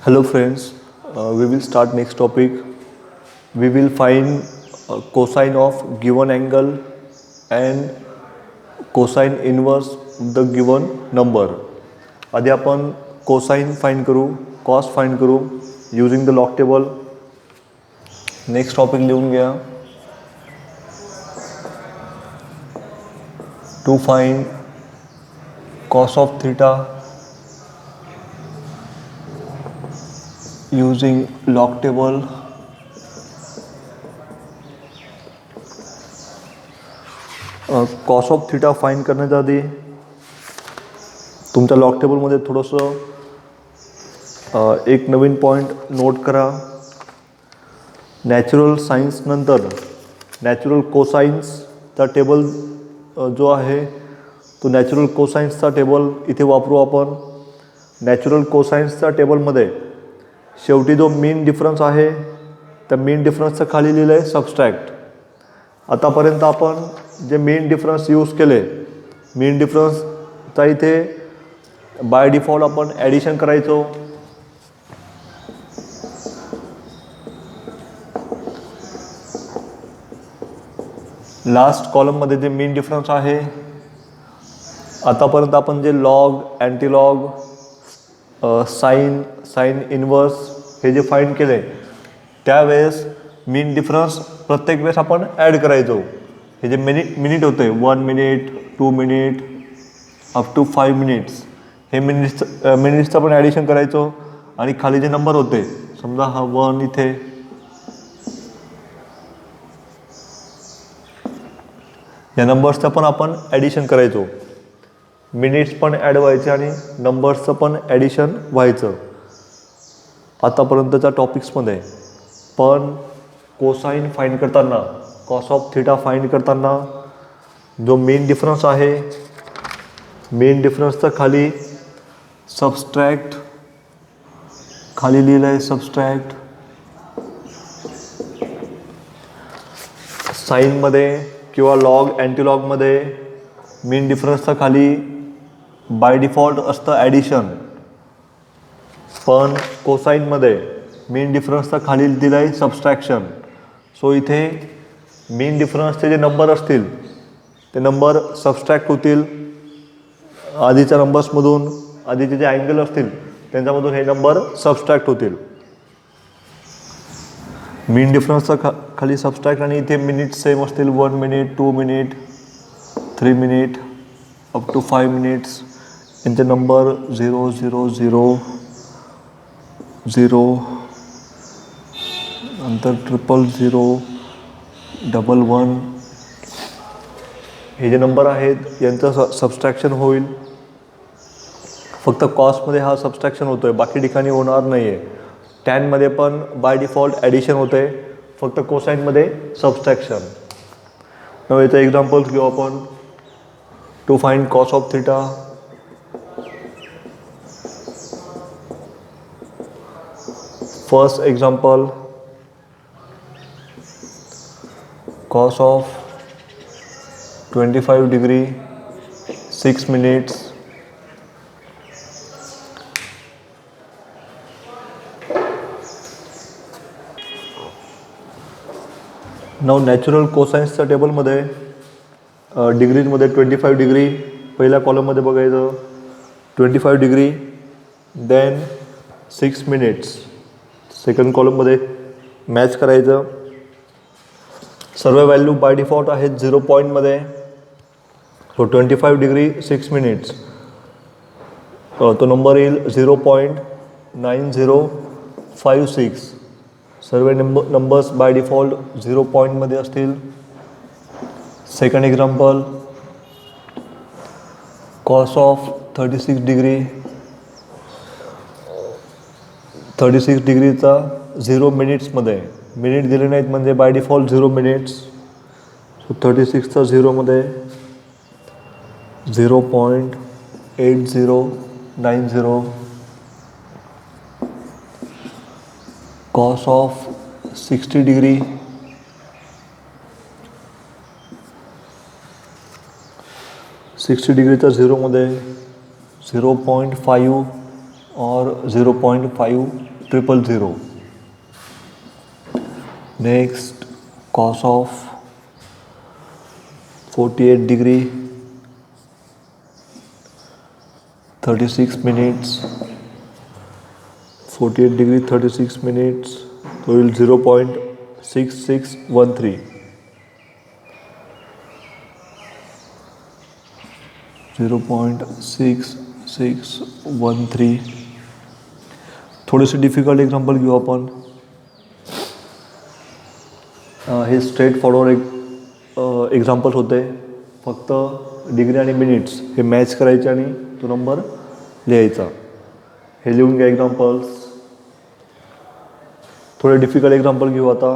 Hello friends, we will start next topic. We will find cosine of given angle and cosine inverse the given number. आधी आपण cosine find करू, cos find करू using the log table. Next topic लिहून घ्या. To find cos of theta using log table. Cos of theta find करण्याच्या आधी तुमच्या log टेबलमध्ये थोडंसं एक नवीन पॉईंट नोट करा. नॅचरल सायन्स नंतर नॅचरल कोसाइन्सचा टेबल जो आहे तो नॅचरल कोसाइन्सचा टेबल इथे वापरू आपण. नॅचरल कोसाइन्सच्या टेबलमध्ये शेवटी जो मीन डिफरन्स आहे त्या मीन डिफरन्सचं खाली लिहिलं आहे सबस्ट्रॅक्ट. आतापर्यंत आपण जे मीन डिफरन्स यूज केले, मीन डिफरन्सचा इथे बाय डिफॉल्ट आपण ॲडिशन करायचो. लास्ट कॉलममध्ये जे मीन डिफरन्स आहे, आतापर्यंत आपण जे लॉग, अँटीलॉग, साइन इन्वर्स हे जे फाइंड केले त्यावेळेस मीन डिफरन्स प्रत्येक वेळेस आपण ॲड करायचो. हे जे मिनिट होते 1 minute, 2 minute up to 5 minutes, हे मिनिट्सचं पण ॲडिशन करायचो. आणि खाली जे नंबर होते, समजा हा 1 इथे, या नंबर्सचं पण आपण ॲडिशन करायचो. मिनिट्स पण ॲड व्हायचे आणि नंबर्सचं पण ॲडिशन व्हायचं. आतापर्यंतच्या टॉपिक्समध्ये पण कोसाइन फाइंड करताना, कॉस ऑफ थिटा फाइंड करताना जो मेन डिफरन्स आहे, मेन डिफरन्सचं खाली सबस्ट्रॅक्ट, खाली लिहिलं आहे सबस्ट्रॅक्ट. साईनमध्ये किंवा लॉग, अँटीलॉगमध्ये मेन डिफरन्सचं खाली बाय डिफॉल्ट असतं ॲडिशन, पण कोसाईनमध्ये मेन डिफरन्सचं खाली दिलं आहे सबस्ट्रॅक्शन. सो इथे मेन डिफरन्सचे जे नंबर असतील ते नंबर सबस्ट्रॅक्ट होतील आधीच्या नंबर्समधून. आधीचे जे अँगल असतील त्यांच्यामधून हे नंबर सबस्ट्रॅक्ट होतील. मेन डिफरन्सचा खाली सबस्ट्रॅक्ट आणि इथे मिनिट सेम असतील. 1 minute, 2 minute, 3 minute up to 5 minutes. यांचे नंबर 0 0 0 0, नंतर 000, 11. हे जे नंबर आहेत यांचं सबस्ट्रॅक्शन होईल. फक्त कॉस्टमध्ये हा सबस्ट्रॅक्शन होतो आहे, बाकी ठिकाणी होणार नाही आहे. टॅनमध्ये पण बाय डिफॉल्ट ॲडिशन होते आहे, फक्त कोसाईनमध्ये सबस्ट्रॅक्शन. नव्हे याचं एक्झाम्पल्स घेऊ आपण. To find cos of theta, first example, cos of 25 degree 6 minutes. Now natural कोसाइन्सच्या टेबलमध्ये डिग्रीजमध्ये 25 डिग्री पहिल्या कॉलममध्ये बघायचं, 25 डिग्री, देन 6 मिनिट्स सेकंड कॉलममध्ये मॅच करायचं. सर्व व्हॅल्यू बाय डिफॉल्ट आहेत 0 पॉईंटमध्ये. सो 25 डिग्री 6 मिनिट्स, तो नंबर येईल 0.9056. सर्व नंबर्स बाय डिफॉल्ट 0 पॉईंटमध्ये असतील. Second example, cos of 36 degree, 36 डिग्रीचा 0 मिनिट्समध्ये, मिनिट दिले नाहीत म्हणजे बाय डिफॉल्ट 0 मिनिट्स. सो 36चा 0मध्ये 0.8090. कॉस ऑफ 60 डिग्री, 60 डिग्रीचा 0मध्ये 0.5 और 0.5 000. Next, cos of 48 degree 36 minutes, 48 degree 36 minutes, so will 0.6613. 0.6613. थोडेसे डिफिकल्ट एक्झाम्पल घेऊ आपण. हे स्ट्रेट फॉरवर्ड एक्झाम्पल्स होते. फक्त डिग्री आणि मिनिट्स हे मॅच करायचे आणि तो नंबर लिहायचा. हे लिहून घ्या एक्झाम्पल्स. थोडे डिफिकल्ट एक्झाम्पल घेऊ आता.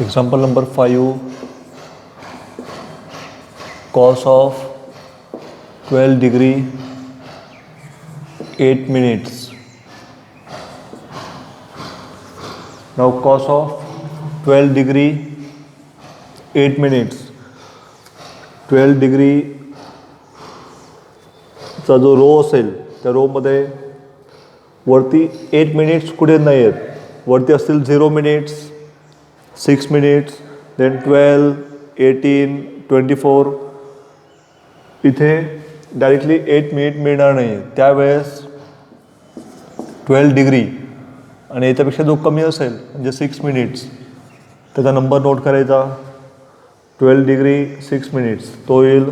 Example number 5, cos of 12 degree 8 minutes. Now cos of 12 degree 8 minutes. 12 degree चा जो रो असेल त्या रोमध्ये वरती 8 मिनिट्स कुठे नाही आहेत. वरती असतील 0 मिनिट्स, 6 minutes, then 12, 18, 24. इथे डायरेक्टली 8 मिनिट मिळणार नाही. त्यावेळेस 12 डिग्री आणि याच्यापेक्षा जो कमी असेल म्हणजे 6 मिनिट्स त्याचा नंबर नोट करायचा. 12 डिग्री 6 मिनिट्स तो येईल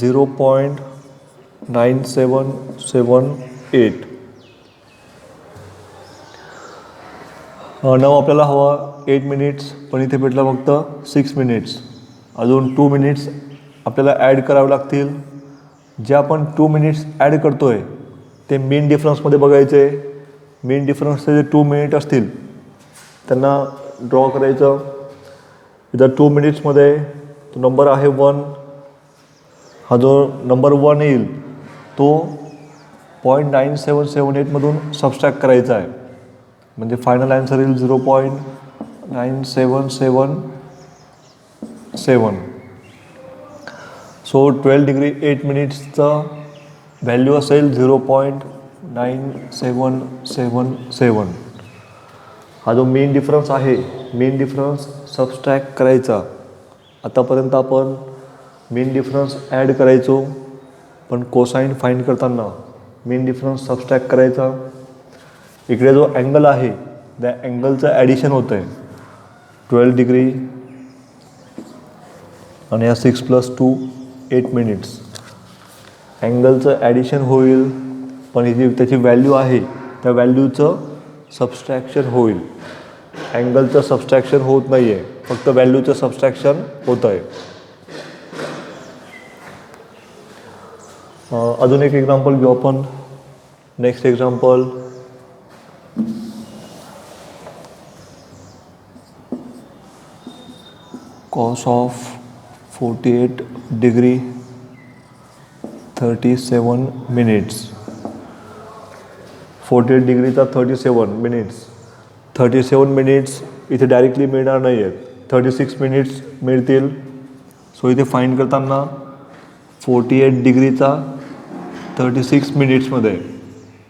0.9778. नाव आपल्याला हवा 8 मिनिट्स, पण इथे भेटला फक्त 6 मिनिट्स. अजून 2 मिनिट्स आपल्याला ॲड करावे लागतील. जे आपण 2 मिनिट्स ॲड करतो आहे ते मीन डिफरन्समध्ये बघायचे. मीन डिफरन्सचे जे 2 मिनिट असतील त्यांना ड्रॉ करायचं. इथं 2 मिनिट्समध्ये तो नंबर आहे 1. हा जो नंबर 1 येईल तो 0.9778 मधून सबस्ट्रॅक्ट करायचा आहे. म्हणजे फायनल आन्सर येईल 0.9777. सो 12 डिग्री 8 मिनिट्सचा व्हॅल्यू असेल 0.9777. हा जो मेन डिफरन्स आहे, मेन डिफरन्स सबस्ट्रॅक्ट करायचा. आतापर्यंत आपण मेन डिफरन्स ॲड करायचो, पण कोसाइन फाइंड करताना मेन डिफरन्स सबस्ट्रॅक्ट करायचा. इकडे जो अँगल आहे त्या अँगलचं ॲडिशन होतं आहे 12 डिग्री आणि या 6 + 2 8 मिनिट्स. अँगलचं ॲडिशन होईल, पण ही जी त्याची व्हॅल्यू आहे त्या व्हॅल्यूचं सबस्ट्रॅक्शन होईल. अँगलचं सबस्ट्रॅक्शन होत नाही आहे, फक्त व्हॅल्यूचं सबस्ट्रॅक्शन होतं आहे. अजून एक एक्झाम्पल घेऊ आपण. Next example, cos of 48 degree 37 minutes. 48 डिग्रीचा 37 मिनिट्स. 37 मिनिट्स इथे डायरेक्टली मिळणार नाही आहेत. 36 मिनिट्स मिळतील. सो इथे फाइंड करताना 48 डिग्रीचा 36 मिनिट्समध्ये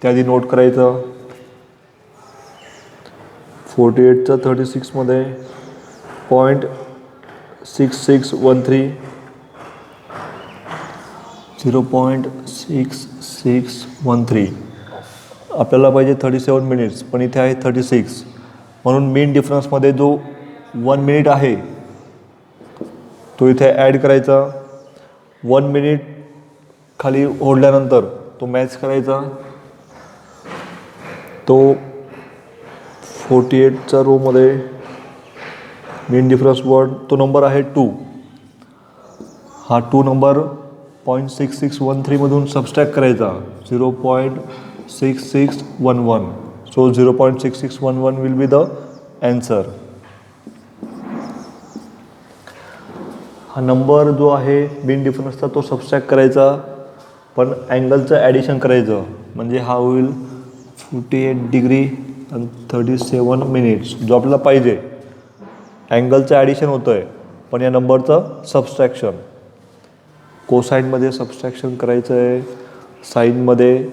त्याआधी नोट करायचं. 48चा 36मध्ये 0.6613. 0.6613. आपल्याला पाहिजे 37 मिनिट्स, पण इथे आहे 36. म्हणून मेन डिफरन्समध्ये जो 1 मिनिट आहे तो इथे ॲड करायचा. 1 मिनिट खाली ओढल्यानंतर तो मॅच करायचा. तो 48च्या रोमध्ये मेन डिफरन्स वर्ड तो नंबर आहे 2. हा 2 नंबर 0.6613 मधून सबस्ट्रॅक्ट करायचा. 0.6611. So 0.6611 will be the answer. हा नंबर जो आहे मेन डिफरन्सचा तो सबस्ट्रॅक्ट करायचा, पण अँगलचं ॲडिशन करायचं. म्हणजे हा होईल 48 डिग्री आणि 37 मिनिट्स जो आपल्याला पाहिजे. अँगलचं ॲडिशन होतं आहे, पण या नंबरचं सबस्ट्रॅक्शन. कोसाईनमध्ये सबस्ट्रॅक्शन करायचं आहे, साईनमध्ये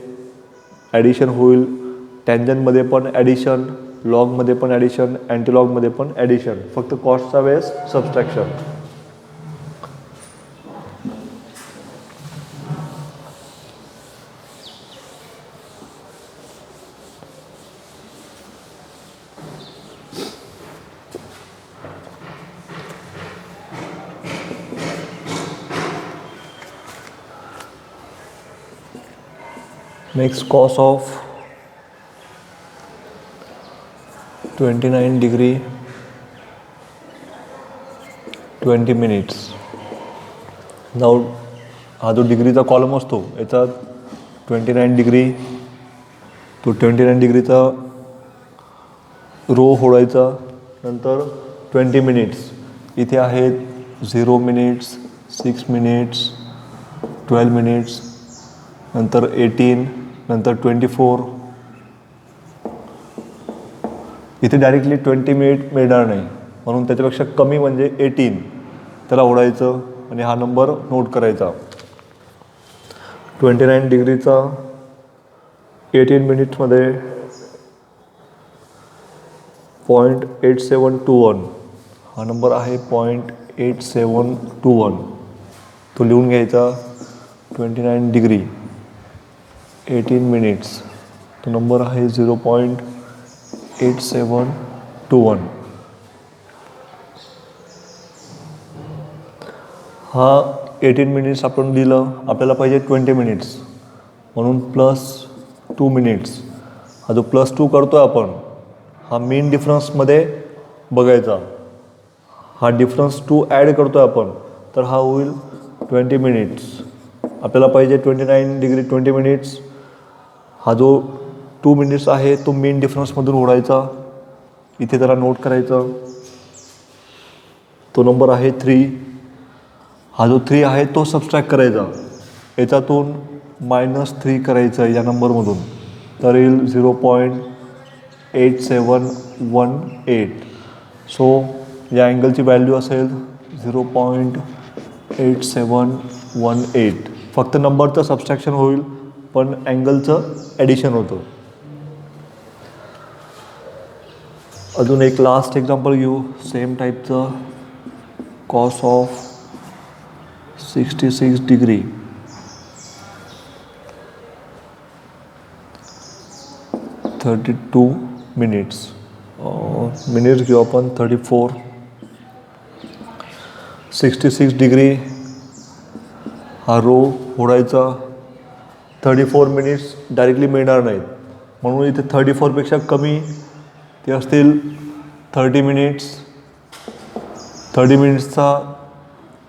ॲडिशन होईल, टँजनमध्ये पण ॲडिशन, लॉगमध्ये पण ॲडिशन, अँटीलॉगमध्ये पण ॲडिशन. फक्त कॉस्टचा वेळेस subtraction. Next, cos of 29 degree 20 minutes. नाव हा जो डिग्रीचा कॉलम असतो याचा 29 डिग्री, तो 29 डिग्रीचा रो फोडायचा. नंतर 20 मिनिट्स इथे आहेत 0 मिनिट्स, 6 मिनिट्स, 12 मिनिट्स, नंतर 18, नंतर 24. इथे डायरेक्टली 20 मिनिट मिळणार नाही, म्हणून त्याच्यापेक्षा कमी म्हणजे 18 त्याला ओढायचं आणि हा नंबर नोट करायचा. 29 डिग्रीचा 18 मिनिट्समध्ये 0.8721 हा नंबर आहे. 0.8721 तो लिहून घ्यायचा. 29 डिग्री 18 मिनिट्स तो नंबर आहे 0.8721. हा 18 मिनिट्स आपण दिलं, आपल्याला पाहिजे 20 मिनिट्स, म्हणून +2 मिनिट्स. हा जो +2 करतो आहे आपण हा मेन डिफरन्समध्ये बघायचा. हा डिफरन्स 2 ॲड करतो आहे आपण, तर हा होईल 20 मिनिट्स. आपल्याला पाहिजे 29 डिग्री 20 मिनिट्स. हा जो 2 मिनिट्स आहे तो मेन डिफरन्समधून ओढायचा, इथे त्याला नोट करायचं. तो नंबर आहे 3. हा जो 3 आहे तो सबस्ट्रॅक्ट करायचा, याच्यातून -3 करायचं या नंबरमधून, तर येईल 0.8718. सो या अँगलची व्हॅल्यू असेल 0.8718. फक्त नंबरचं सबस्ट्रॅक्शन होईल, पण अँगलचं ॲडिशन होतं. अजून एक लास्ट एक्झाम्पल घेऊ सेम टाईपचं. Cos of 66 degree 32 minutes. Minutes घेऊ आपण 34. 66 डिग्री हा रो फोडायचा. 34 मिनिट्स डायरेक्टली मिळणार नाहीत, म्हणून इथे 34पेक्षा कमी ते असतील 30 मिनिट्स. 30 मिनिट्सचा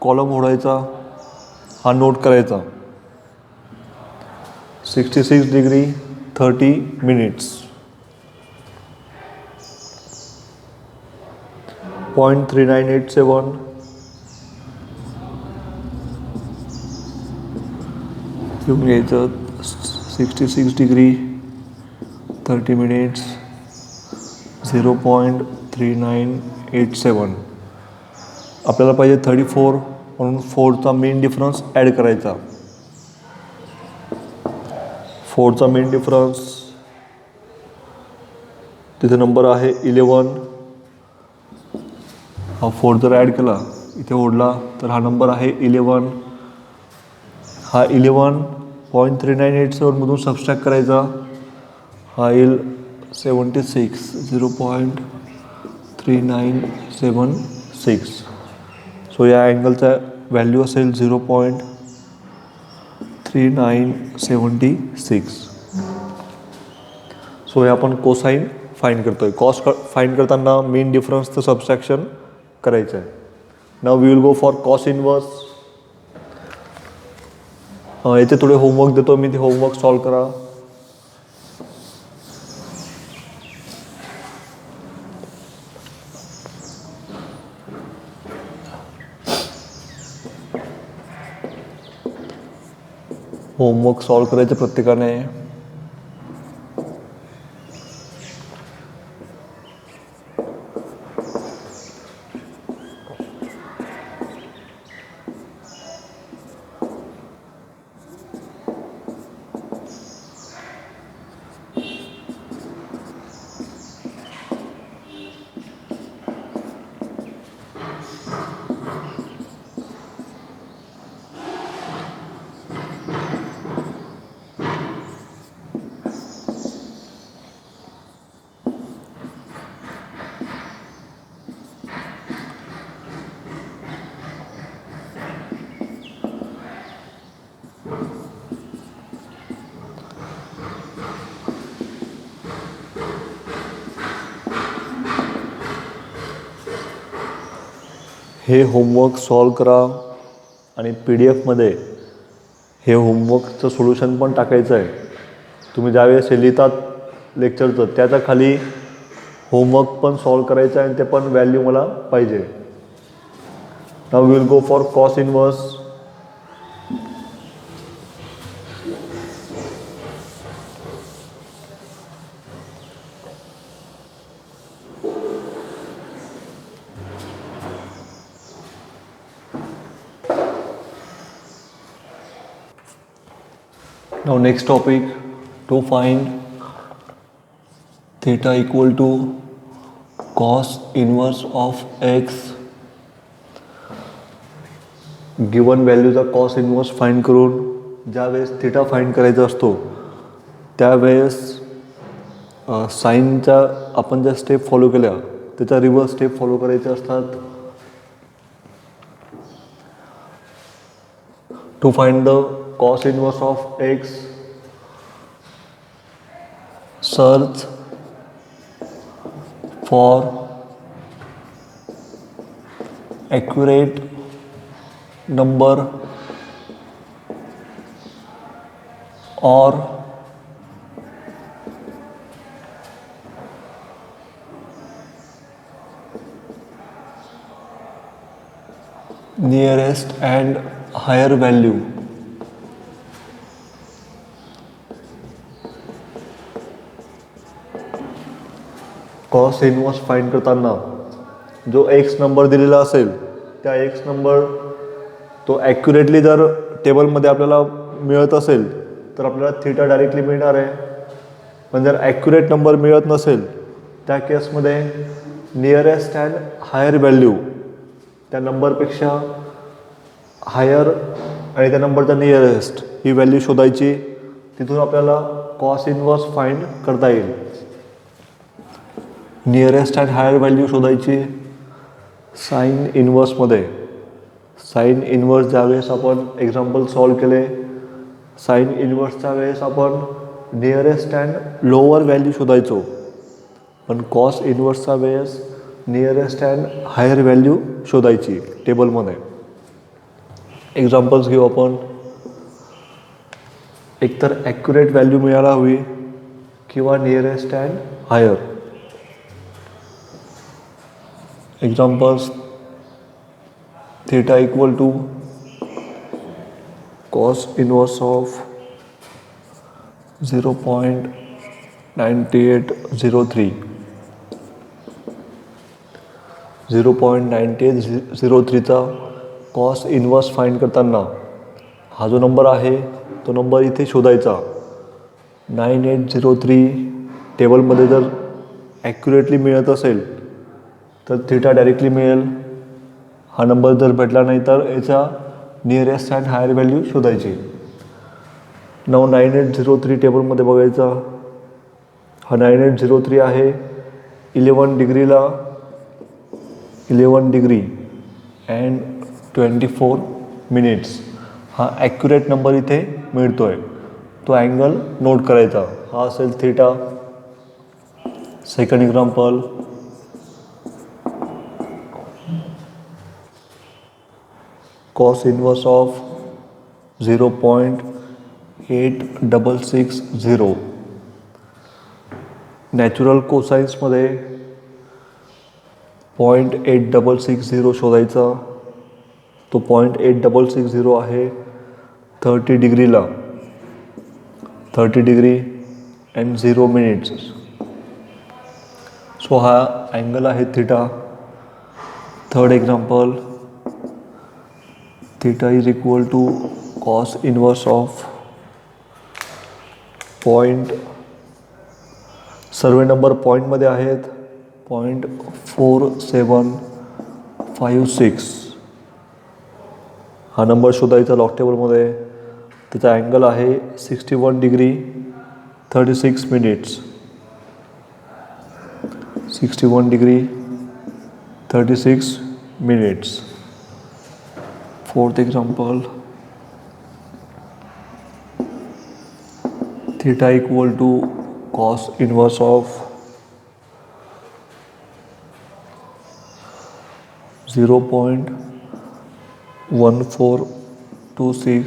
कॉलम ओढायचा, हा नोट करायचा. 66 डिग्री 30 मिनिट्स. 0.3987 घेऊन घ्यायचं. 66 डिग्री 30 मिनिट्स 0.3987. आपल्याला पाहिजे 34, म्हणून 4चा मेन डिफरन्स ॲड करायचा. 4चा मेन डिफरन्स तिथे नंबर आहे 11. हा 4 जर ॲड केला इथे ओढला तर हा नंबर आहे 11. हा 11.3987 मधून सबस्ट्रॅक्ट करायचा, हा येईल 76. 0.3976. सो या अँगलचा व्हॅल्यू असेल 0.3976. सो हे आपण कोसाईन फाईंड करतो आहे. कॉस फाईंड करताना मेन डिफरन्सचं सबस्ट्रॅक्शन करायचं आहे. Now we will go for cos inverse. येथे थोडे होमवर्क देतो मी, ते होमवर्क सॉल्व करा. होमवर्क सॉल्व करायचं प्रत्येकाने. हे होमवर्क सॉल्व करा आणि PDF मध्ये हे होमवर्कचं सोल्युशन पण टाकायचं आहे. तुम्ही ज्यावेळेस हे लिहितात लेक्चरचं त्याच्या खाली होमवर्क पण सॉल्व करायचं आहे आणि ते पण व्हॅल्यू मला पाहिजे. Now we will go for cos inverse. Now next topic, to find theta equal to cos inverse of x. Given व्हॅल्यूचा कॉस इन्व्हर्स फाइंड करून ज्यावेळेस थिटा फाइंड करायचा असतो त्यावेळेस साईनच्या आपण ज्या स्टेप फॉलो केल्या त्याच्या रिव्हर्स स्टेप फॉलो करायचे असतात. To find the cos inverse of x, search for accurate number or nearest and higher value. Cos inverse find करताना जो एक्स नंबर दिलेला असेल त्या एक्स नंबर तो ॲक्युरेटली जर टेबलमध्ये आपल्याला मिळत असेल तर आपल्याला थिटा डायरेक्टली मिळणार आहे. पण जर ॲक्युरेट नंबर मिळत नसेल त्या केसमध्ये नियरेस्ट अँड हायर व्हॅल्यू त्या नंबरपेक्षा हायर आणि त्या नंबरचा नियरेस्ट ही व्हॅल्यू शोधायची. तिथून आपल्याला कॉस इनवर्स फाइंड करता येईल. नियरेस्ट अँड हायर व्हॅल्यू शोधायची साईन इन्व्हर्समध्ये. साईन इन्व्हर्स ज्यावेळेस आपण एक्झाम्पल सॉल्व केले साईन इन्व्हर्सच्या वेळेस आपण नियरेस्ट अँड लोअर व्हॅल्यू शोधायचो. पण कॉस इन्व्हर्सच्या वेळेस नियरेस्ट अँड हायर व्हॅल्यू शोधायची टेबलमध्ये. एक्झाम्पल्स घेऊ आपण. एकतर ॲक्युरेट व्हॅल्यू मिळायला हवी किंवा nearest and higher. Examples, theta equal to cos inverse of 0.9803. 0.9803चा कॉस इन्वर्स फाइंड करताना हा जो नंबर आहे तो नंबर इथे शोधायचा. 9803 टेबलमध्ये जर ॲक्युरेटली मिळत असेल तर थिटा डायरेक्टली मिळेल. हा नंबर जर भेटला नाही तर याचा नियरेस्ट अँड हायर व्हॅल्यू शोधायची. 9803 टेबलमध्ये बघायचा. हा 9803 आहे 11 डिग्रीला 11 डिग्री अँड 24 मिनिट्स. हा ॲक्युरेट नंबर इथे मिळतो आहे. तो अँगल नोट करायचा. हा असेल theta. Second example. cos inverse of 0.8660. Natural कोसाइन्समध्ये 0.8660 शोधायचा. तो 0.8660 आहे 30 डिग्रीला 30 डिग्री अँड 0 मिनिट्स. सो हा अँगल आहे theta. Third example. theta is equal to cos inverse of point. सर्व नंबर पॉईंटमध्ये आहेत. 0.4756 हा नंबर शोधायचा लॉग टेबलमध्ये. त्याचा अँगल आहे 61 degree 36 minutes. 61 degree 36 minutes. Fourth example, theta equal to cos inverse of 0.1426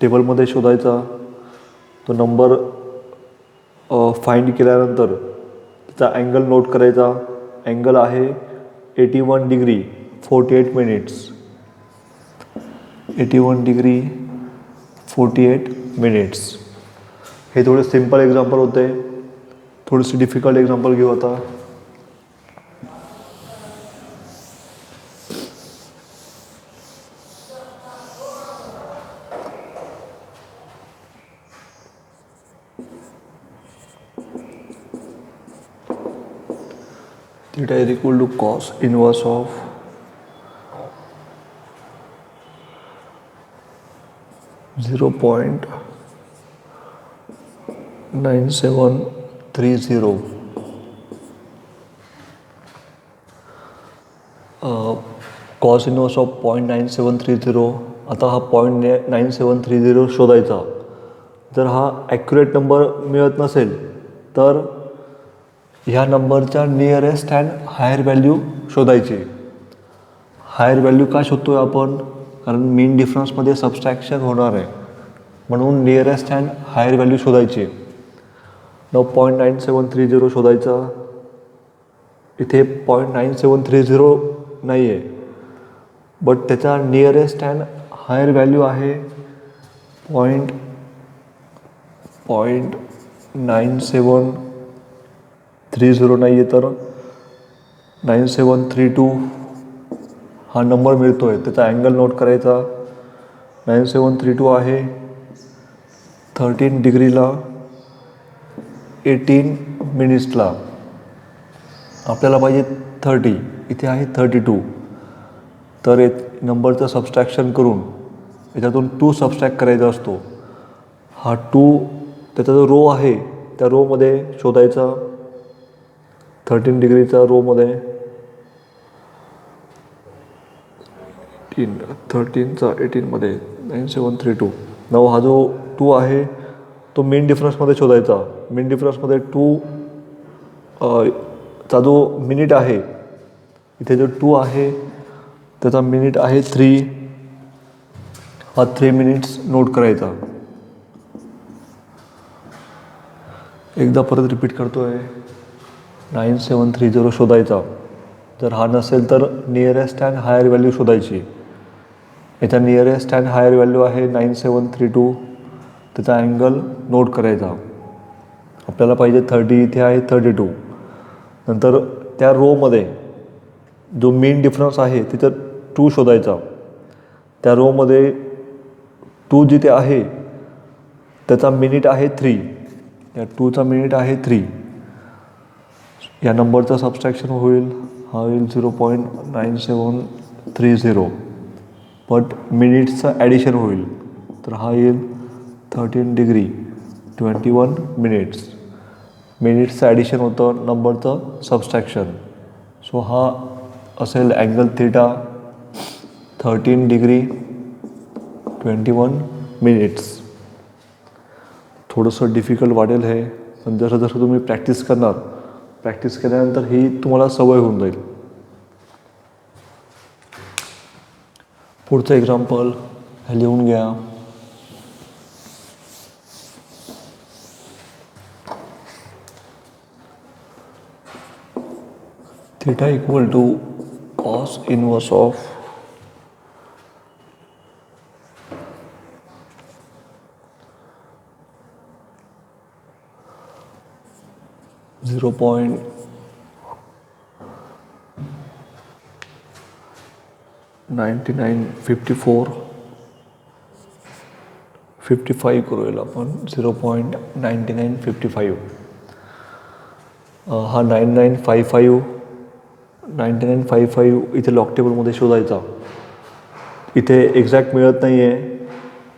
टेबलमध्ये शोधायचा. तो नंबर फाइंड केल्यानंतर त्याचा अँगल नोट करायचा. अँगल आहे 81 डिग्री 48 मिनिट्स. 81 degree 48 minutes. हे थोडे सिंपल एक्झाम्पल होते. थोडीशी डिफिकल्ट एक्झाम्पल घेऊ आता. theta is equal to cos inverse of 0.9730. Cos inverse of 0.9730. आता हा 0.9730 शोधायचा. जर हा ॲक्युरेट नंबर मिळत नसेल तर ह्या नंबरच्या नियरेस्ट अँड हायर व्हॅल्यू शोधायची. हायर व्हॅल्यू का शोधतोय आपण? कारण मीन डिफरन्समध्ये सबस्ट्रॅक्शन होणार आहे, म्हणून नियरेस्ट अँड हायर व्हॅल्यू शोधायची. 0.9730 शोधायचा. इथे 0.9730 नाही आहे, बट त्याचा नियरेस्ट अँड हायर व्हॅल्यू आहे 0.9730 नाही आहे, तर 9732 हा नंबर मिळतो आहे. त्याचा अँगल नोट करायचा. 9732 आहे 13 डिग्रीला 18 मिनिट्सला. आपल्याला पाहिजे 30, इथे आहे 32. तर नंबरचं सबस्ट्रॅक्शन करून याच्यातून 2 सबस्ट्रॅक्ट करायचा असतो. हा 2 त्याचा जो रो आहे त्या रोमध्ये शोधायचा. 13 डिग्रीचा रोमध्ये 13चा 18मध्ये 9732. हा जो 2 आहे तो मेन डिफरन्समध्ये शोधायचा. मेन डिफरन्समध्ये 2 चा जो मिनिट आहे, इथे जो 2 आहे त्याचा मिनिट आहे 3. हा 3 मिनिट्स नोट करायचा. एकदा परत रिपीट करतो आहे. 9730 शोधायचा. जर हा नसेल तर नियरेस्ट अँड हायर व्हॅल्यू शोधायची. याचा नियरेस्ट अँड हायर व्हॅल्यू आहे 9732. त्याचा अँगल नोट करायचा. आपल्याला पाहिजे 30, इथे आहे 32. नंतर त्या रोमध्ये जो मेन डिफरन्स आहे तिथं 2 शोधायचा. त्या रोमध्ये 2 जिथे आहे त्याचा मिनिट आहे 3. या 2चा मिनिट आहे 3. या नंबरचं सबस्ट्रॅक्शन होईल. हा होईल 0.9730. बट मिनिट्सचं ॲडिशन होईल, तर हा येईल 13 डिग्री 21 मिनिट्स. मिनिट्सचं ॲडिशन होतं, नंबरचं सबस्ट्रॅक्शन. सो हा असेल अँगल थिटा 13 डिग्री 21 मिनिट्स. थोडंसं डिफिकल्ट वाटेल हे, पण जसं जसं तुम्ही प्रॅक्टिस करणार, प्रॅक्टिस केल्यानंतर ही तुम्हाला सवय होऊन जाईल. पुढचं एक्झाम्पल हे लिहून घ्या. Theta equal to cos inverse of 0.9954 55 करूया आपण. 0.9955. हा 9955 इथे लॉक टेबलमध्ये शोधायचा. इथे एक्झॅक्ट मिळत नाही आहे,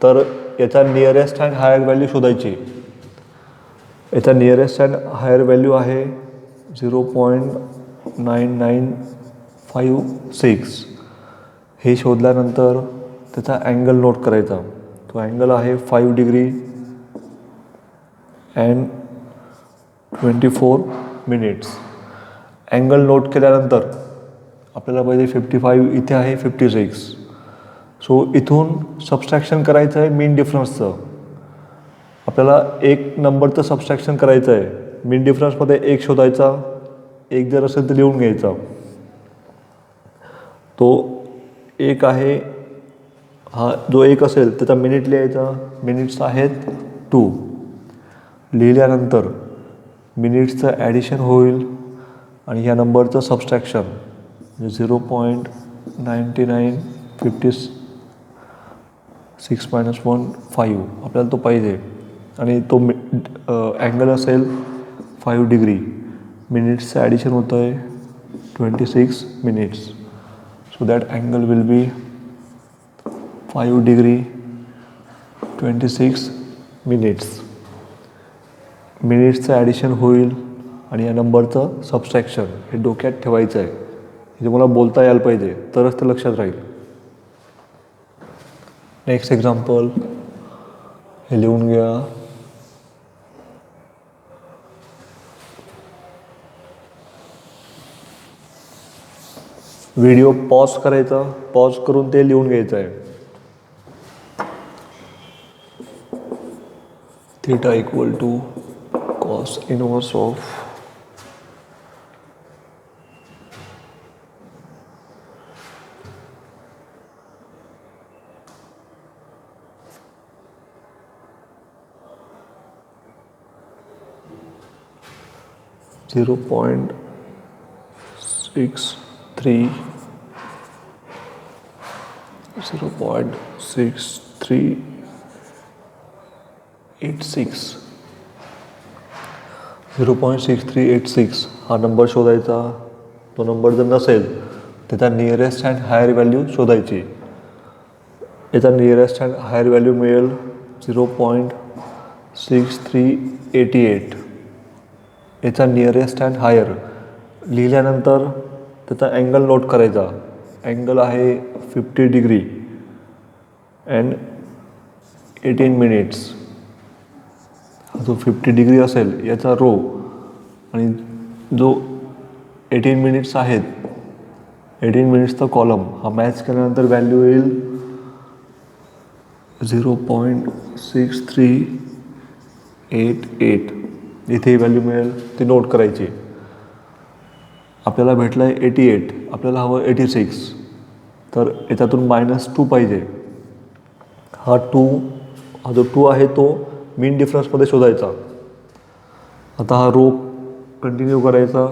तर याचा नियरेस्ट अँड हायर व्हॅल्यू शोधायची. याचा नियरेस्ट अँड हायर व्हॅल्यू आहे 0.9956. हे शोधल्यानंतर त्याचा अँगल नोट करायचा. तो अँगल आहे 5 degree and 24 minutes. Angle note केल्यानंतर आपल्याला पाहिजे 55, इथे आहे 56. सो इथून सबस्ट्रॅक्शन करायचं आहे मीन डिफरन्सचं. आपल्याला एक नंबरचं सबस्ट्रॅक्शन करायचं आहे. मीन डिफरन्समध्ये एक शोधायचा, एक जर असेल तर लिहून घ्यायचा. तो एक आहे, हा जो एक असेल त्याचा मिनिट लिहायचा. मिनिट्स आहेत 2. लिहिल्यानंतर मिनिट्सचं ॲडिशन होईल आणि ह्या नंबरचं सबस्ट्रॅक्शन म्हणजे 0.9956 -1 आपल्याला तो पाहिजे. आणि तो अँगल असेल 5 डिग्री. मिनिट्सचं ॲडिशन होतं आहे 26 minutes. So that angle will be 5 degree 26 minutes. मिनिट्सचं ॲडिशन होईल आणि या नंबरचं सबस्ट्रॅक्शन हे डोक्यात ठेवायचं आहे. हे तुम्हाला बोलता यायला पाहिजे तरच ते लक्षात राहील. नेक्स्ट एक्झाम्पल हे लिहून घ्या. व्हिडिओ पॉज करायचा, पॉज करून ते लिहून घ्यायचं आहे. Theta equal to cos inverse of 0.6386 0.6386 हा नंबर शोधायचा. तो नंबर जर नसेल त्याचा नियरेस्ट अँड हायर व्हॅल्यू शोधायची. याचा नियरेस्ट अँड हायर व्हॅल्यू मिळेल 0.6388. याचा नियरेस्ट अँड हायर लिहिल्यानंतर त्याचा अँगल नोट करायचा. अँगल आहे 50 डिग्री अँड 18 मिनिट्स. जो 50 डिग्री असेल याचा रो आणि जो 18 मिनिट्स आहेत 18 मिनिट्सचा कॉलम हा मॅच केल्यानंतर व्हॅल्यू येईल 0.6388. इथे व्हॅल्यू मिळेल ती नोट करायची. आपल्याला भेटलं आहे 88, आपल्याला हवं 86. तर याच्यातून -2 पाहिजे. हा जो 2 आहे तो मीन डिफरन्समध्ये शोधायचा. आता हा रो कंटिन्यू करायचा.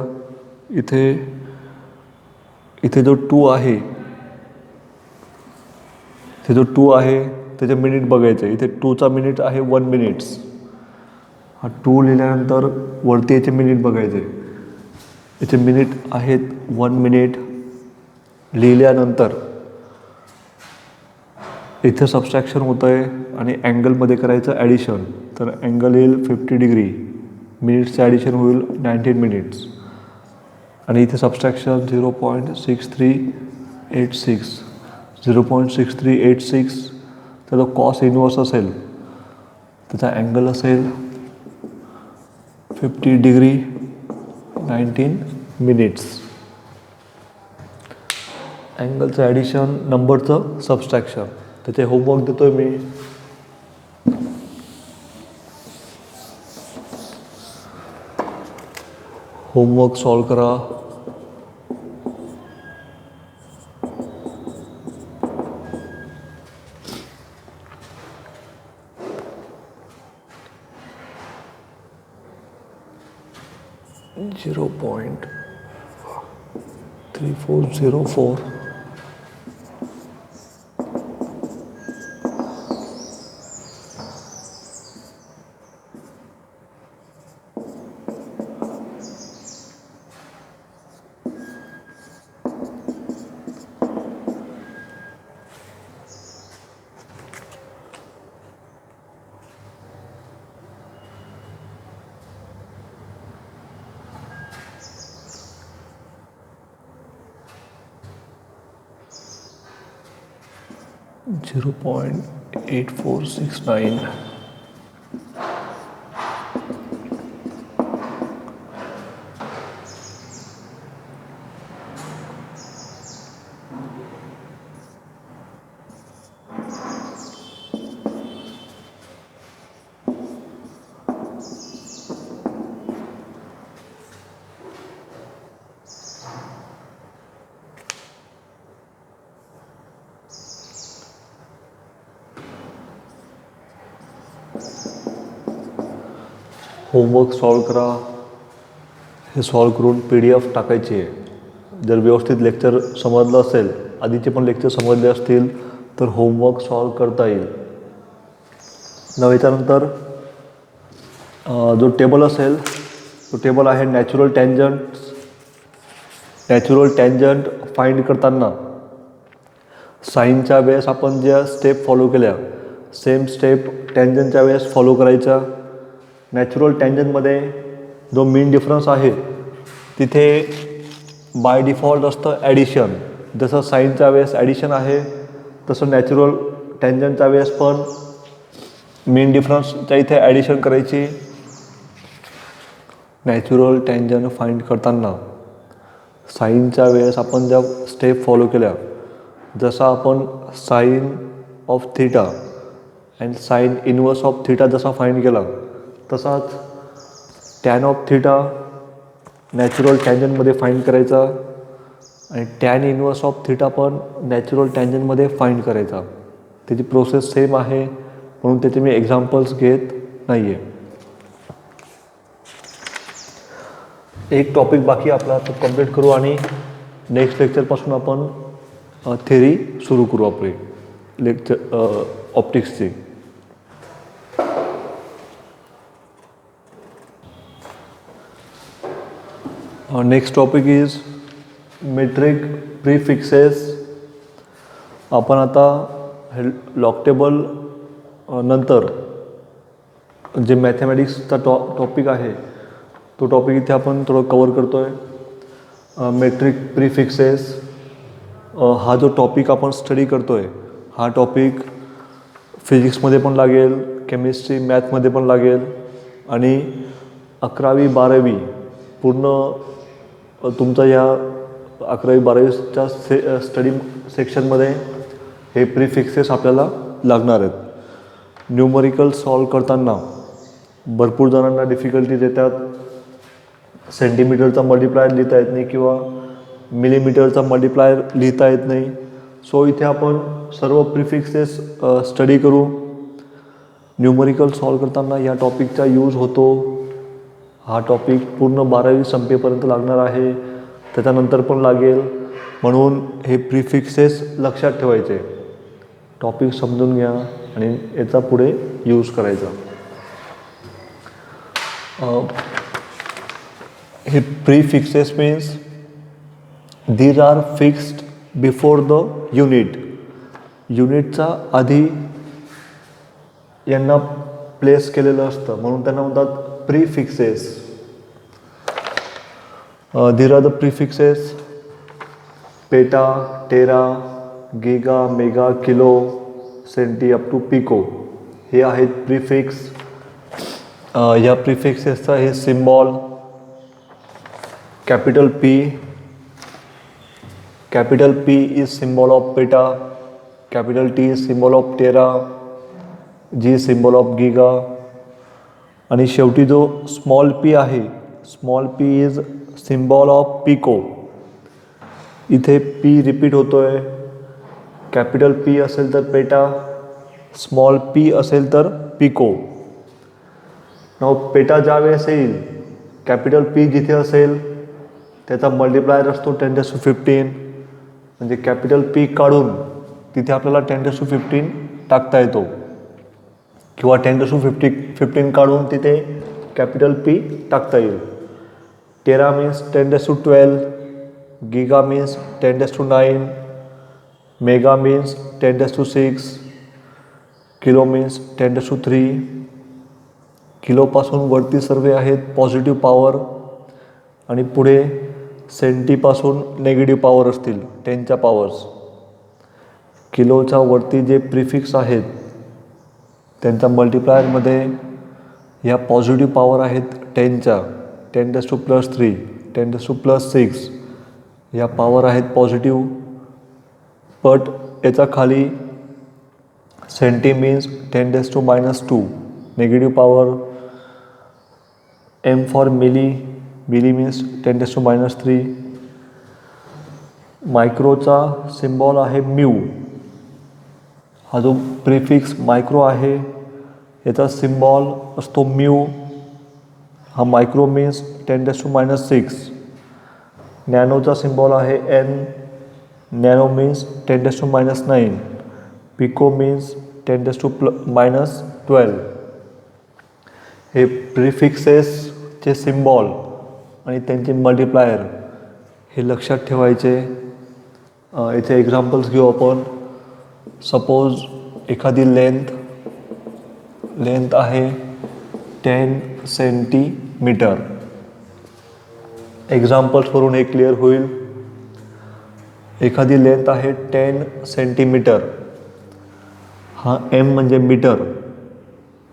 इथे जो 2 आहे त्याचे मिनिट बघायचे. इथे 2चा मिनिट आहे 1 मिनिट्स. हा 2 लिहिल्यानंतर वरती याचे मिनिट बघायचे. याचे मिनिट आहेत 1 मिनिट. लिहिल्यानंतर इथे सबस्ट्रॅक्शन होतं आहे आणि अँगलमध्ये करायचं ॲडिशन. तर अँगल येईल 50 डिग्री. मिनिट्सचं ॲडिशन होईल 19 मिनिट्स. आणि इथे सबस्ट्रॅक्शन 0.6386. 0.6386 त्याचा कॉस इनवर्स असेल. त्याचा अँगल असेल 50 डिग्री 19 मिनिट्स. अँगलचं ॲडिशन, नंबरचं सबस्ट्रॅक्शन. त्याचे होमवर्क देतो आहे मी. होमवर्क सॉल्व करा. .3404 0.8469. होमवर्क सॉल्व करा. हे सॉल्व करून PDF टाकायची आहे. जर व्यवस्थित लेक्चर समजलं असेल, आधीचे पण लेक्चर समजले असतील तर होमवर्क सॉल्व करता येईल. याच्यानंतर जो टेबल असेल तो टेबल आहे natural tangent. Natural tangent find करताना साईनच्या वेळेस आपण ज्या स्टेप फॉलो केल्या सेम स्टेप टँजंटच्या वेळेस फॉलो करायच्या. नॅचरल टँजंटमध्ये जो मीन डिफरन्स आहे तिथे बाय डिफॉल्ट असतं ॲडिशन. जसं साईनच्या वेळेस ॲडिशन आहे तसं नॅचरल टँजंटच्या वेळेस पण मीन डिफरन्सच्या इथे ॲडिशन करायची. नॅचरल टँजंट फाइंड करताना साईनच्या वेळेस आपण ज्या स्टेप फॉलो केल्या जसा आपण sine of theta and sine inverse of theta जसा फाइंड केला तसाच टॅन ऑफ थीटा नॅचरल टँजंटमध्ये फाइंड करायचा आणि टॅन इनवर्स ऑफ थीटा पण नॅचरल टँजंटमध्ये फाइंड करायचा. त्याची प्रोसेस सेम आहे म्हणून त्याचे मी एक्झाम्पल्स घेत नाही आहे. एक टॉपिक बाकी आपला तो कंप्लीट करू आणि नेक्स्ट लेक्चरपासून आपण थेरी सुरू करू आपली लेक्चर ऑप्टिक्सची. Next topic is metric prefixes. आपण आता हे लॉग टेबल नंतर जे मॅथमॅटिक्सचा टॉपिक आहे तो टॉपिक इथे आपण थोडं कवर करतो आहे. मेट्रिक प्रीफिक्सेस हा जो टॉपिक आपण स्टडी करतो आहे हा टॉपिक फिजिक्समध्ये पण लागेल, केमिस्ट्री मॅथमध्ये पण लागेल आणि 11वी 12वी पूर्ण तुमचा या 11वी 12वीच्या स्टडी सेक्शनमध्ये हे प्रीफिक्सेस आपल्याला लागणार आहेत. न्यूमरिकल सॉल्व करताना भरपूर जणांना डिफिकल्टीज येतात. सेंटीमीटरचा मल्टिप्लायर लिहिता येत नाही किंवा मिलीमीटरचा मल्टिप्लायर लिहिता येत नाही. सो इथे आपण सर्व प्रीफिक्सेस स्टडी करू. न्यूमरिकल सॉल्व करताना या टॉपिकचा यूज होतो. हा टॉपिक पूर्ण 12वी संपेपर्यंत लागणार आहे, त्याच्यानंतर पण लागेल. म्हणून हे प्रीफिक्सेस लक्षात ठेवायचे. टॉपिक समजून घ्या आणि याचा पुढे यूज करायचा. हे prefixes means these are fixed before the unit. युनिटचा आधी यांना प्लेस केलेलं असतं म्हणून त्यांना म्हणतात prefixes. These are the prefixes peta, tera, giga, mega, kilo, centi up to pico हे आहेत प्रीफिक्स. या प्रीफिक्सेसचा हे symbol capital P is symbol of beta, capital T is symbol of tera, G is symbol of giga आणि शेवटी जो small p आहे small p is symbol of pico. इथे p रिपीट होतोय. कॅपिटल P असेल तर पेटा, स्मॉल p असेल तर पिको. नाव पेटा ज्या वेळेस येईल कॅपिटल P जिथे असेल त्याचा मल्टिप्लायर असतो 10⁻15 म्हणजे कॅपिटल P काढून तिथे आपल्याला 10⁻15 टाकता येतो किंवा 10⁻15 काढून तिथे कॅपिटल P टाकता येईल. Tera means 10⁻12, giga means 10⁻9, mega means 10⁻6, kilo means 10⁻3. किलोपासून वरती सर्व आहेत पॉझिटिव्ह पॉवर आणि पुढे सेंटीपासून नेगेटिव्ह पॉवर असतील 10च्या पॉवर्स. किलोच्या वरती जे प्रिफिक्स आहेत त्यांच्या मल्टिप्लायरमध्ये ह्या पॉझिटिव्ह पॉवर आहेत 10च्या 10⁻+3, 10⁻+6 ह्या पॉवर आहेत पॉझिटिव्ह. बट याचा खाली centi means 10⁻² negative power. M for milli means 10⁻3. मायक्रोचा सिम्बॉल आहे म्यू. हा जो प्रिफिक्स मायक्रो आहे याचा सिम्बॉल असतो म्यू. हा मायक्रो मीन्स 10⁻⁶. नॅनोचा सिम्बॉल आहे N. Nano means 10⁻⁹. Pico means 10⁻12. हे प्रिफिक्सेसचे सिम्बॉल आणि त्यांचे मल्टिप्लायर हे लक्षात ठेवायचे. याचे एक्झाम्पल्स घेऊ आपण. सपोज एखादी लेंथ आहे 10 सेंटीमीटर. एक्झाम्पल्सवरून हे क्लिअर होईल. एखादी लेंथ आहे 10 सेंटीमीटर. हा एम म्हणजे metre.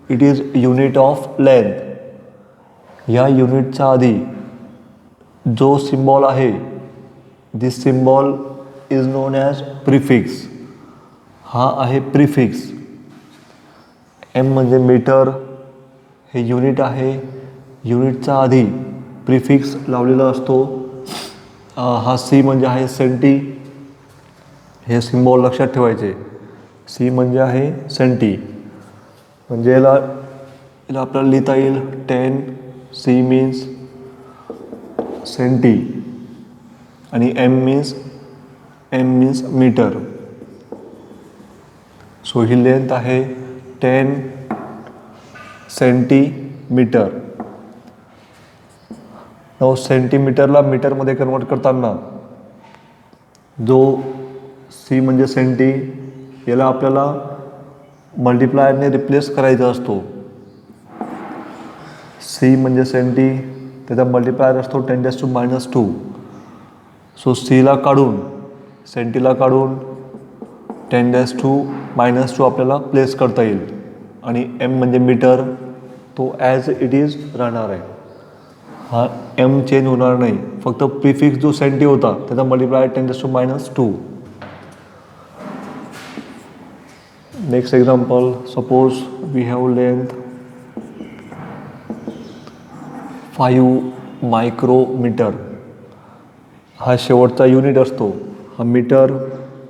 It is unit of length. या युनिटच्या आधी जो सिम्बॉल आहे, this symbol is known as prefix. हा आहे प्रिफिक्स. एम म्हणजे मीटर, हे युनिट आहे. युनिटच्या आधी प्रिफिक्स लावलेला असतो. हा सी म्हणजे आहे सेंटी. हे सिम्बॉल लक्षात ठेवायचे. सी म्हणजे आहे सेंटी. म्हणजे याला आपल्याला लिहिता येईल 10 सी मीन्स सेंटी आणि एम मीन्स मीटर. सो ही लेंथ आहे 10 सेंटीमीटर. नाव सेंटीमीटरला मीटरमध्ये कन्वर्ट करताना जो सी म्हणजे सेंटी याला आपल्याला मल्टिप्लायरने रिप्लेस करायचा असतो. सी म्हणजे सेंटी, त्याचा मल्टिप्लायर असतो 10⁻². सो सीला काढून सेंटीला काढून 10⁻² आपल्याला प्लेस करता येईल. आणि एम म्हणजे मीटर, तो ॲज इट इज राहणार आहे. हा एम चेंज होणार नाही. फक्त प्रिफिक्स जो सेंटी होता त्याचा multiplier 10⁻². Next example. Suppose we have length 5 micrometre. हा शेवटचा युनिट असतो. हा मीटर,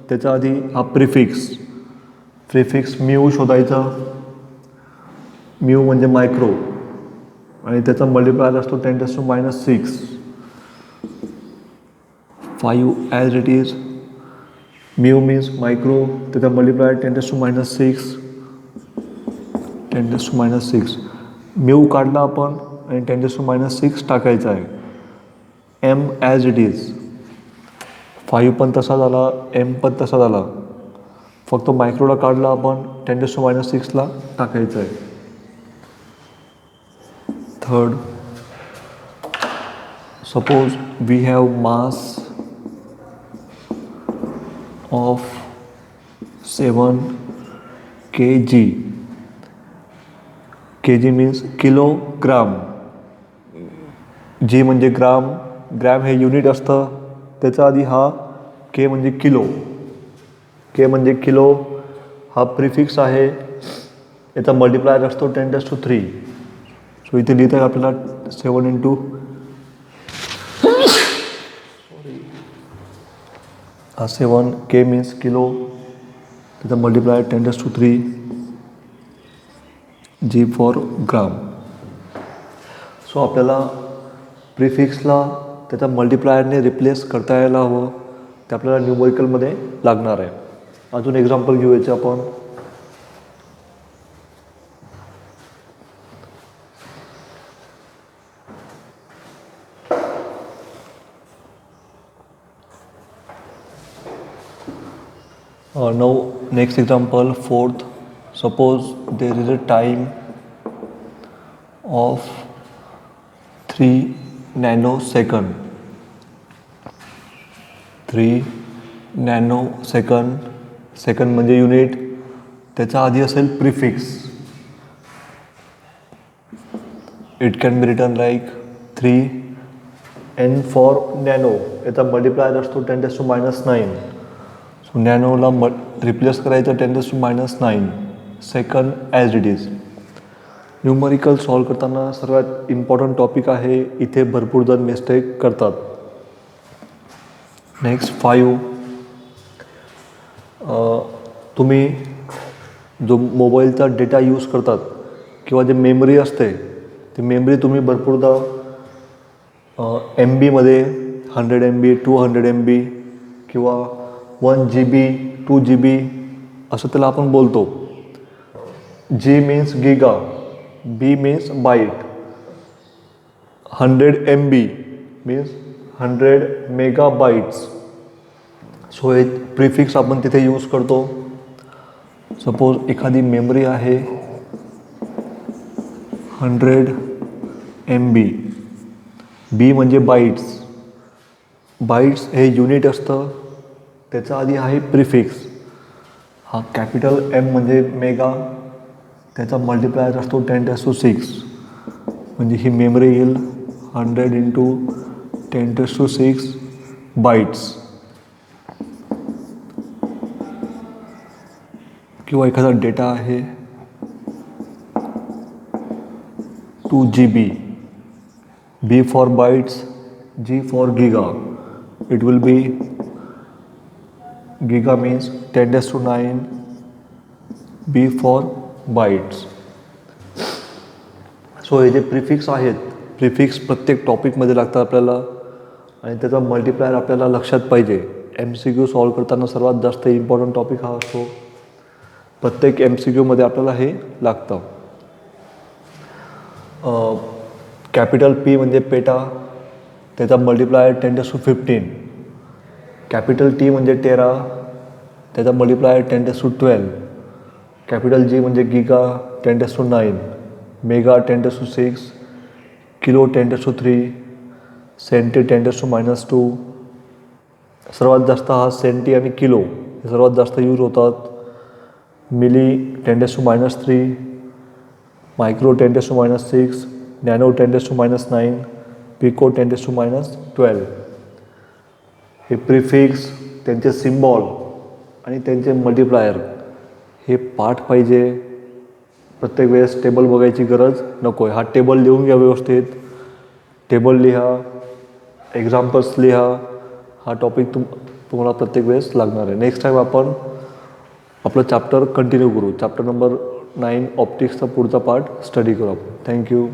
त्याच्या आधी हा प्रिफिक्स म्यू शोधायचा. म्यू म्हणजे मायक्रो आणि त्याचा मल्टिप्लायर असतो 10⁻⁶. 5 as it is. Mu means micro, त्याचा मल्टिप्लायर 10⁻⁶. 10⁻⁶. म्यू काढला आपण आणि 10⁻⁶ टाकायचा आहे. M as it is. 5 पण तसा झाला, एम पण तसा झाला. फक्त मायक्रोला काढला आपण, 10⁻⁶ टाकायचं आहे. Third, suppose we have mass of 7 kg. kg means kilogram. G म्हणजे ग्राम. ग्रॅम हे युनिट असतं. त्याच्या आधी हा के म्हणजे किलो. के म्हणजे किलो. हा प्रिफिक्स आहे. याचा मल्टिप्लायर असतो 10⁻3. सो इथे लिहिता येईल आपल्याला 7 इंटू हा 7 के मीन्स किलो, त्याचा multiplier 10⁻3. G for gram. So आपल्याला प्रिफिक्सला त्याचा मल्टिप्लायरने रिप्लेस करता यायला हवं. ते आपल्याला न्यूमरिकलमध्ये लागणार आहे. अजून एक्झाम्पल घेऊ याचे आपण. Now next example, fourth. Suppose there is a time of 3 nanosecond. 3 nanosecond. Second म्हणजे युनिट, त्याच्या आधी असेल prefix. It can be written like 3 N for nano. याचा मल्टिप्लायर असतो 10⁻⁹. सो नॅनोला रिप्लेस करायचं 10⁻⁹. Second as it is. Numerical solve करताना सर्वात important topic आहे. इथे भरपूर जण मिस्टेक करतात. नेक्स्ट 5. तुम्ही जो मोबाईलचा डेटा यूज करतात किंवा जे मेमरी असते ती मेमरी तुम्ही भरपूरदा MBमध्ये 100 MB 200 MB किंवा 1 GB 2 GB असं त्याला आपण बोलतो. G means giga, B means byte, 100 MB means 100 megabytes. So हे प्रिफिक्स आपण तिथे यूज करतो. सपोज एखादी मेमरी आहे 100 MB, B म्हणजे बाईट्स. बाईट्स हे युनिट असतं, त्याच्या आधी आहे प्रिफिक्स. हा कॅपिटल M म्हणजे मेगा, त्याचा मल्टिप्लायर असतो 10⁶. म्हणजे ही मेमरी येईल 100 × 10⁶ बाईट्स. किंवा एखादा डेटा आहे 2 GB, B for bytes, G for giga. It will be giga means 10⁹, B for bytes. So हे जे प्रिफिक्स आहेत, प्रिफिक्स प्रत्येक टॉपिकमध्ये लागतात आपल्याला आणि त्याचा मल्टिप्लायर आपल्याला लक्षात पाहिजे. MCQ सॉल्व करताना सर्वात जास्त इम्पॉर्टंट टॉपिक हा असतो. प्रत्येक MCQमध्ये आपल्याला हे लागतं. कॅपिटल P म्हणजे पेटा, त्याचा मल्टिप्लायर 10⁵. कॅपिटल T म्हणजे टेरा, त्याचा मल्टिप्लायर 10⁻². कॅपिटल G म्हणजे गिगा 10⁹, मेगा 10⁶, किलो 10⁻³, सेंटी 10⁻². सर्वात जास्त हा सेंटी आणि किलो हे सर्वात जास्त यूज होतात. Milli 10⁻3, micro 10⁻6, nano 10⁻9, pico 10⁻12. हे प्रिफिक्स, त्यांचे सिम्बॉल आणि त्यांचे मल्टिप्लायर हे पाठ पाहिजे. प्रत्येक वेळेस टेबल बघायची गरज नको आहे. हा टेबल लिहून घ्या व्यवस्थित. टेबल लिहा, एक्झाम्पल्स लिहा. हा टॉपिक तुम्हाला प्रत्येक वेळेस लागणार आहे. नेक्स्ट टाईम आपण आपलं चॅप्टर कंटिन्यू करू. चॅप्टर नंबर 9 ऑप्टिक्सचा पुढचा पार्ट स्टडी करू आपण. थँक्यू.